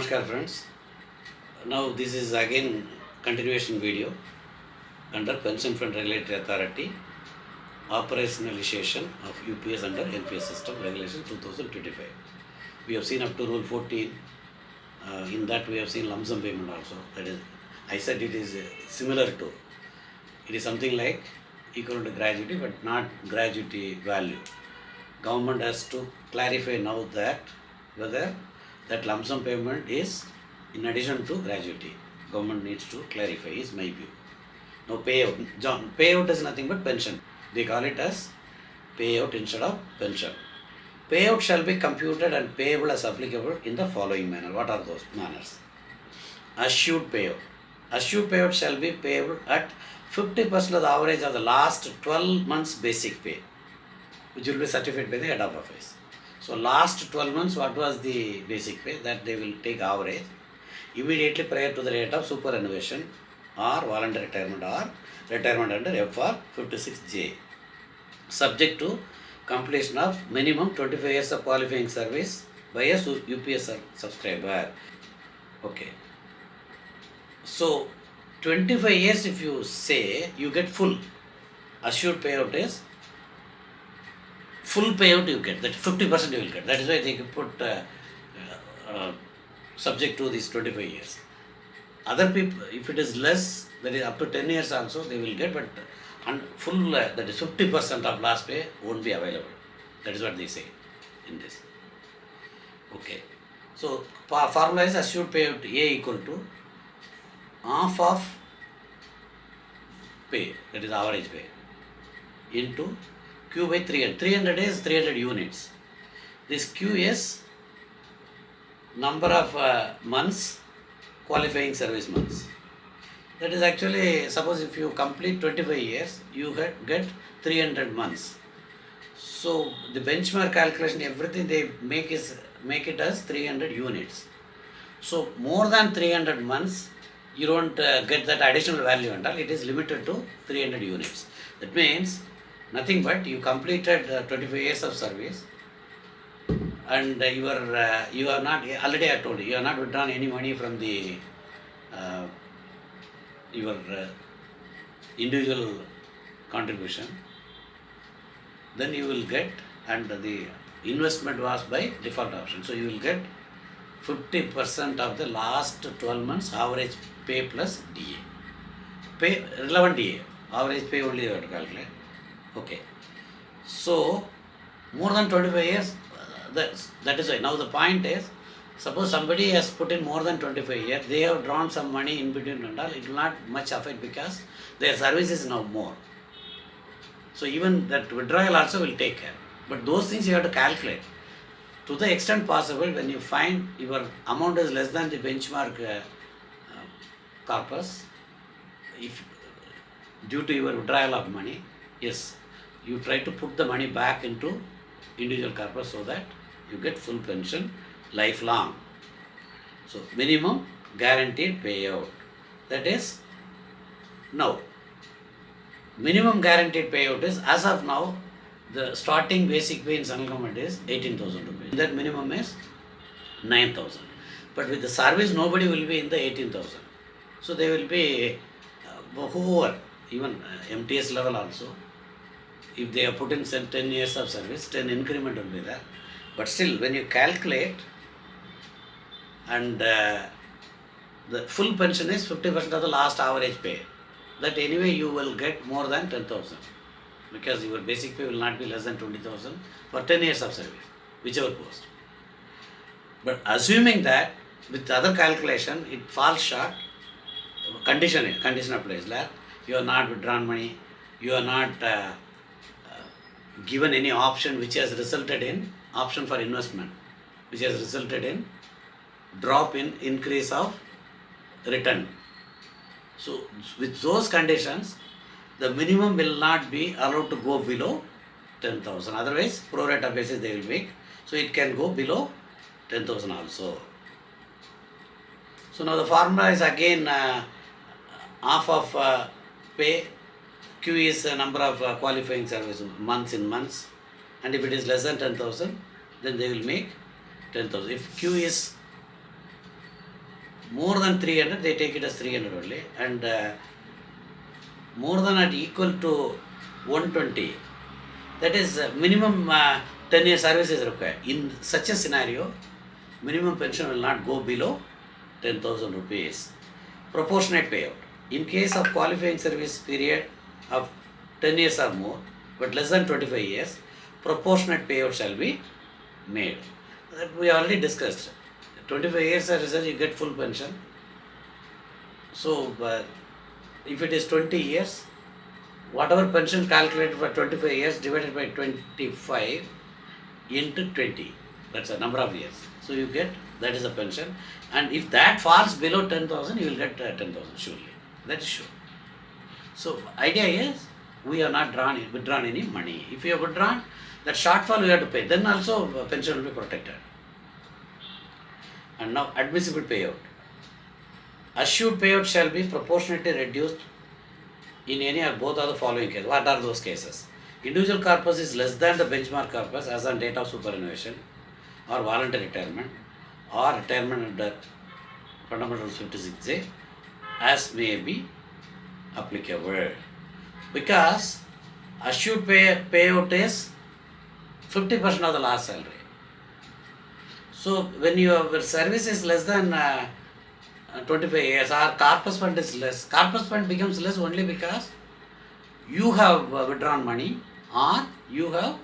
Namaskar friends. Now this is again continuation video under Pension Fund Regulatory Authority operationalization of UPS under NPS system regulation 2025. We have seen up to rule 14. In that we have seen lump sum payment also. That is, I said it is similar to. It is something like equal to gratuity but not gratuity value. Government has to clarify now that whether that lump sum payment is in addition to gratuity. Government needs to clarify, is my view. Now payout is nothing but pension. They call it as payout instead of pension. Payout shall be computed and payable as applicable in the following manner. What are those manners? Assured payout. Assured payout shall be payable at 50% of the average of the last 12 months basic pay, which will be certified by the head of office. So last 12 months, what was the basic pay? That they will take average immediately prior to the rate of superannuation or voluntary retirement or retirement under FR 56J, subject to completion of minimum 25 years of qualifying service by a UPS subscriber. Okay. So 25 years if you say, you get full. Assured payout is full payout you get, that 50% you will get. That is why they put subject to these 25 years. Other people, if it is less, that is up to 10 years also they will get, but full, that is 50% of last pay won't be available. That is what they say in this. Okay. So formula is assured payout A equal to half of pay, that is average pay, into Q by 300. 300 is 300 units. This Q is number of months, qualifying service months. That is actually, suppose if you complete 25 years, you get 300 months. So the benchmark calculation, everything they make it as 300 units. So more than 300 months, you don't get that additional value and all. It is limited to 300 units. That means nothing but you completed 25 years of service, and you are not, already I told you, you are not withdrawn any money from the your individual contribution. Then you will get, and the investment was by default option. So you will get 50% of the last 12 months average pay plus DA. Pay, relevant DA, average pay only you have to calculate. Okay. So more than 25 years, that is why. Now the point is, suppose somebody has put in more than 25 years, they have drawn some money in between and all, it will not much affect because their service is now more. So even that withdrawal also will take care. But those things you have to calculate. To the extent possible, when you find your amount is less than the benchmark corpus, if due to your withdrawal of money, yes, you try to put the money back into individual corpus so that you get full pension lifelong. So minimum guaranteed payout. That is, now minimum guaranteed payout is, as of now, the starting basic pay in central government is 18,000 rupees. That minimum is 9,000. But with the service, nobody will be in the 18,000. So they will be whoever, even MTS level also. If they have put in 10 years of service, 10 increment will be there. But still, when you calculate, and the full pension is 50% of the last average pay, that anyway you will get more than 10,000. Because your basic pay will not be less than 20,000 for 10 years of service, whichever post. But assuming that with other calculation it falls short, condition applies. Like you are not withdrawn money, you are not given any option which has resulted in option for investment, which has resulted in drop in increase of return. So with those conditions, the minimum will not be allowed to go below 10,000. Otherwise, pro rata basis they will make. So it can go below 10,000 also. So now the formula is again half of pay. Q is the number of qualifying service months in months. And if it is less than 10,000, then they will make 10,000. If Q is more than 300, they take it as 300 only, and more than or equal to 120, that is minimum 10 year service is required. In such a scenario, minimum pension will not go below 10,000 rupees. Proportionate payout. In case of qualifying service period of 10 years or more, but less than 25 years, proportionate payout shall be made. That we already discussed. 25 years service, you get full pension. So, if it is 20 years, whatever pension calculated for 25 years divided by 25 into 20, that's a number of years. So you get, that is a pension, and if that falls below 10,000, you will get 10,000 surely. That is sure. So idea is, we have not withdrawn any money. If you have withdrawn, that shortfall we have to pay. Then also pension will be protected. And now admissible payout. Assured payout shall be proportionately reduced in any or both of the following cases. What are those cases? Individual corpus is less than the benchmark corpus as on date of superannuation, or voluntary retirement, or retirement under Fundamental 56A, as may be applicable. Because assured payout is 50% of the last salary. So when your service is less than 25 years, or corpus fund is less, corpus fund becomes less only because you have withdrawn money, or you have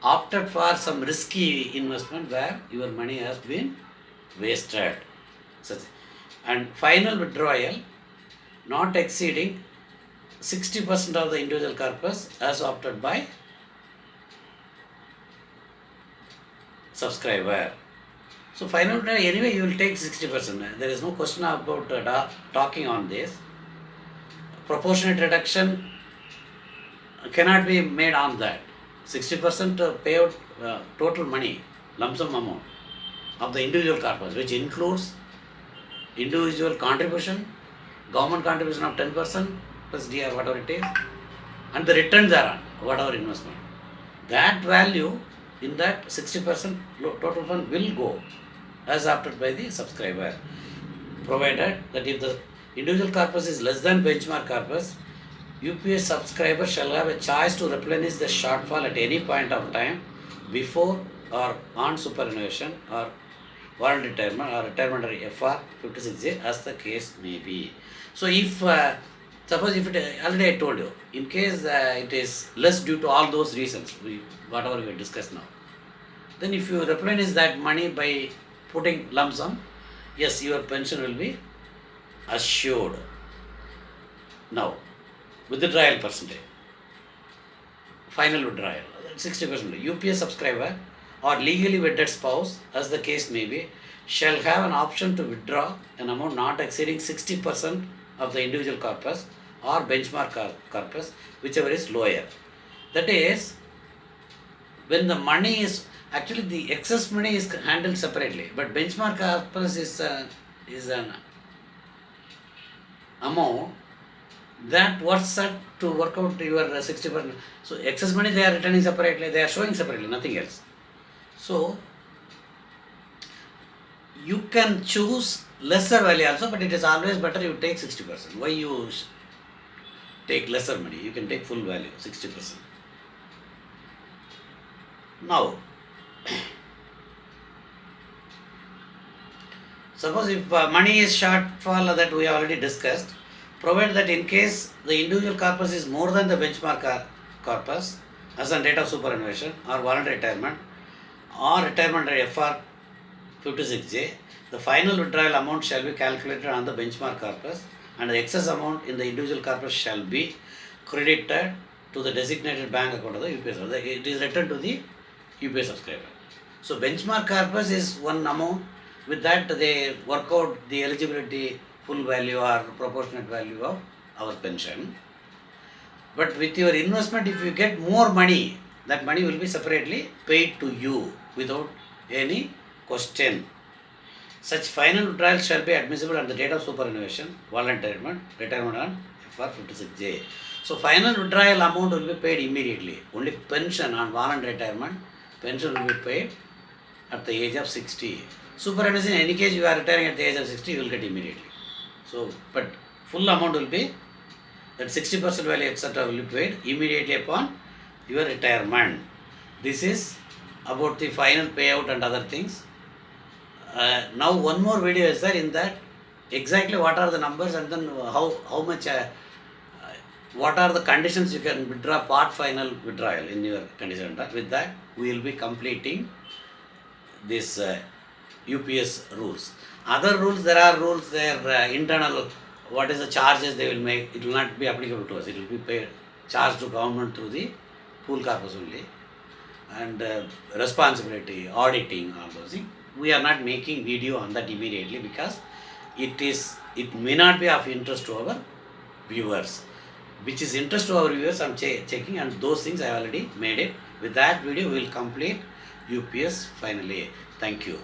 opted for some risky investment where your money has been wasted. And final withdrawal not exceeding 60% of the individual corpus as opted by subscriber. So final withdrawal, anyway you will take 60%. There is no question about talking on this. Proportionate reduction cannot be made on that. 60% payout total money, lump sum amount of the individual corpus, which includes individual contribution, government contribution of 10% plus DR, whatever it is, and the returns are on whatever investment. That value in that 60% total fund will go as opted by the subscriber, provided that if the individual corpus is less than benchmark corpus, UPS subscriber shall have a choice to replenish the shortfall at any point of time before or on superannuation or voluntary retirement or retirement under FR 56A, as the case may be. So if suppose if it, already I told you, in case it is less due to all those reasons, whatever we discussed now, then if you replenish that money by putting lump sum, yes, your pension will be assured. Now, withdrawal percentage, final withdrawal, 60%. UPS subscriber or legally wedded spouse, as the case may be, shall have an option to withdraw an amount not exceeding 60% of the individual corpus or benchmark corpus, whichever is lower. That is, when the money is, actually the excess money is handled separately, but benchmark corpus is an amount that was set to work out your 60%. So excess money they are returning separately, they are showing separately, nothing else. So you can choose lesser value also, but it is always better you take 60%. Why you take lesser money? You can take full value, 60%. Now, suppose if money is shortfall, that we already discussed, provided that in case the individual corpus is more than the benchmark corpus as on date of superannuation or voluntary retirement or retirement under FR 56J, the final withdrawal amount shall be calculated on the benchmark corpus and the excess amount in the individual corpus shall be credited to the designated bank account of the UPS. It is returned to the UPS subscriber. So benchmark corpus is one amount. With that they work out the eligibility full value or proportionate value of our pension. But with your investment, if you get more money, that money will be separately paid to you without any question. Such final withdrawal shall be admissible at the date of superannuation, voluntary retirement on FR 56J. So final withdrawal amount will be paid immediately. Only pension on voluntary retirement, pension will be paid at the age of 60. Superannuation, in any case you are retiring at the age of 60, you will get immediately. So, but full amount will be, that 60% value etc. will be paid immediately upon your retirement. This is about the final payout and other things. Now one more video is there, in that exactly what are the numbers, and then how much what are the conditions you can withdraw part final withdrawal in your condition. With that we will be completing this UPS rules. Other rules, there are rules, their internal, what is the charges they will make, it will not be applicable to us, it will be paid, charged to government through the pool corpus only. And responsibility, auditing, all those things. We are not making video on that immediately because it may not be of interest to our viewers. Which is interest to our viewers, I am checking, and those things I already made it. With that video we will complete UPS finally. Thank you.